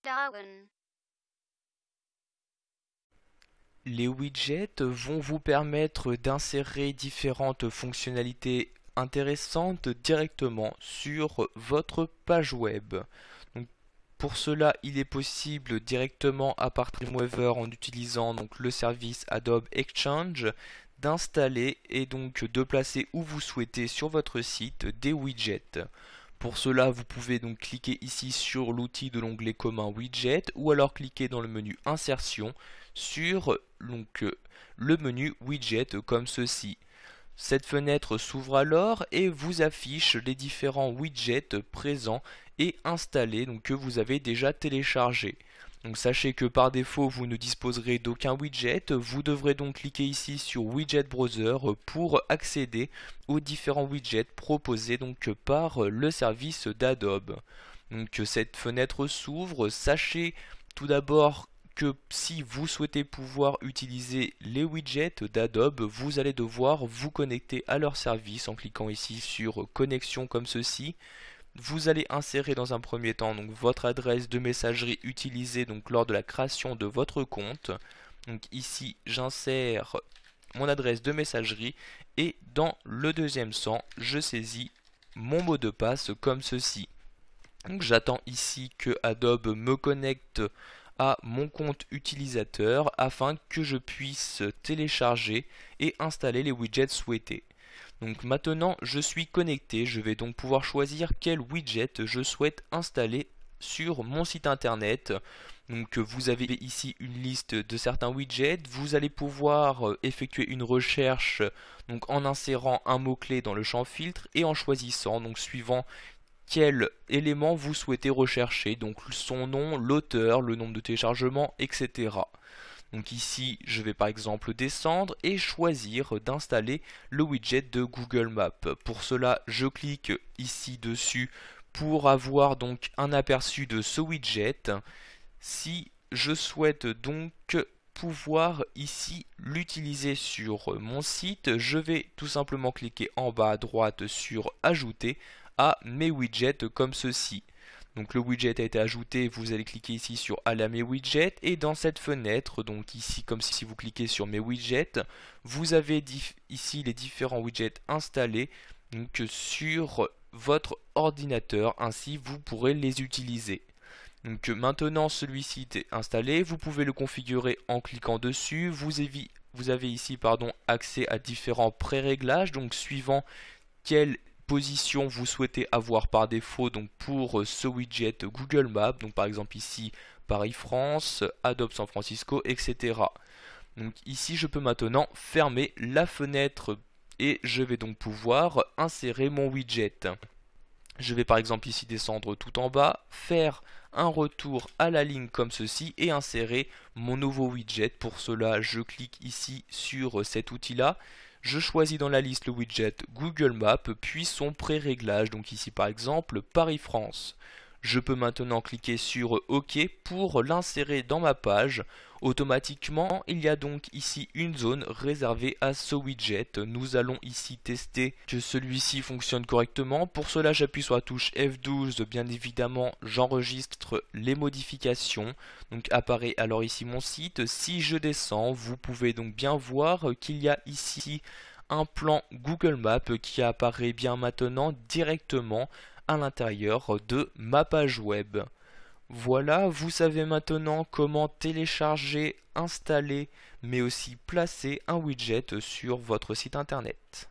Darwin. Les widgets vont vous permettre d'insérer différentes fonctionnalités intéressantes directement sur votre page web. Donc, pour cela, il est possible directement à partir de Dreamweaver en utilisant donc le service Adobe Exchange d'installer et donc de placer où vous souhaitez sur votre site des widgets. Pour cela, vous pouvez donc cliquer ici sur l'outil de l'onglet commun widget ou alors cliquer dans le menu insertion sur le menu widget comme ceci. Cette fenêtre s'ouvre alors et vous affiche les différents widgets présents et installés donc que vous avez déjà téléchargés. Donc sachez que par défaut vous ne disposerez d'aucun widget, vous devrez donc cliquer ici sur Widget Browser pour accéder aux différents widgets proposés donc par le service d'Adobe. Donc cette fenêtre s'ouvre, sachez tout d'abord que si vous souhaitez pouvoir utiliser les widgets d'Adobe, vous allez devoir vous connecter à leur service en cliquant ici sur connexion comme ceci. Vous allez insérer dans un premier temps donc votre adresse de messagerie utilisée donc lors de la création de votre compte. Donc ici j'insère mon adresse de messagerie et dans le deuxième champ je saisis mon mot de passe comme ceci. Donc j'attends ici que Adobe me connecte à mon compte utilisateur afin que je puisse télécharger et installer les widgets souhaités. Donc maintenant je suis connecté, je vais donc pouvoir choisir quel widget je souhaite installer sur mon site internet. Donc vous avez ici une liste de certains widgets, vous allez pouvoir effectuer une recherche donc en insérant un mot-clé dans le champ filtre et en choisissant donc suivant quel élément vous souhaitez rechercher, donc son nom, l'auteur, le nombre de téléchargements, etc. Donc ici, je vais par exemple descendre et choisir d'installer le widget de Google Maps. Pour cela, je clique ici dessus pour avoir donc un aperçu de ce widget. Si je souhaite donc pouvoir ici l'utiliser sur mon site, je vais tout simplement cliquer en bas à droite sur Ajouter à mes widgets comme ceci. Donc le widget a été ajouté, vous allez cliquer ici sur Aller à mes widgets et dans cette fenêtre, donc ici comme si vous cliquez sur mes widgets, vous avez ici les différents widgets installés donc sur votre ordinateur, ainsi vous pourrez les utiliser. Donc maintenant celui-ci est installé, vous pouvez le configurer en cliquant dessus, vous avez ici accès à différents pré-réglages, donc suivant quelle position vous souhaitez avoir par défaut donc pour ce widget Google Maps, donc par exemple ici Paris-France, Adobe San Francisco, etc. Donc ici je peux maintenant fermer la fenêtre et je vais donc pouvoir insérer mon widget. Je vais par exemple ici descendre tout en bas, faire un retour à la ligne comme ceci et insérer mon nouveau widget. Pour cela, je clique ici sur cet outil-là. Je choisis dans la liste le widget Google Maps, puis son pré-réglage, donc ici par exemple Paris-France. Je peux maintenant cliquer sur OK pour l'insérer dans ma page. Automatiquement, il y a donc ici une zone réservée à ce widget. Nous allons ici tester que celui-ci fonctionne correctement. Pour cela, j'appuie sur la touche F12. Bien évidemment, j'enregistre les modifications. Donc apparaît alors ici mon site. Si je descends, vous pouvez donc bien voir qu'il y a ici un plan Google Maps qui apparaît bien maintenant directement à l'intérieur de ma page web. Voilà, vous savez maintenant comment télécharger, installer, mais aussi placer un widget sur votre site internet.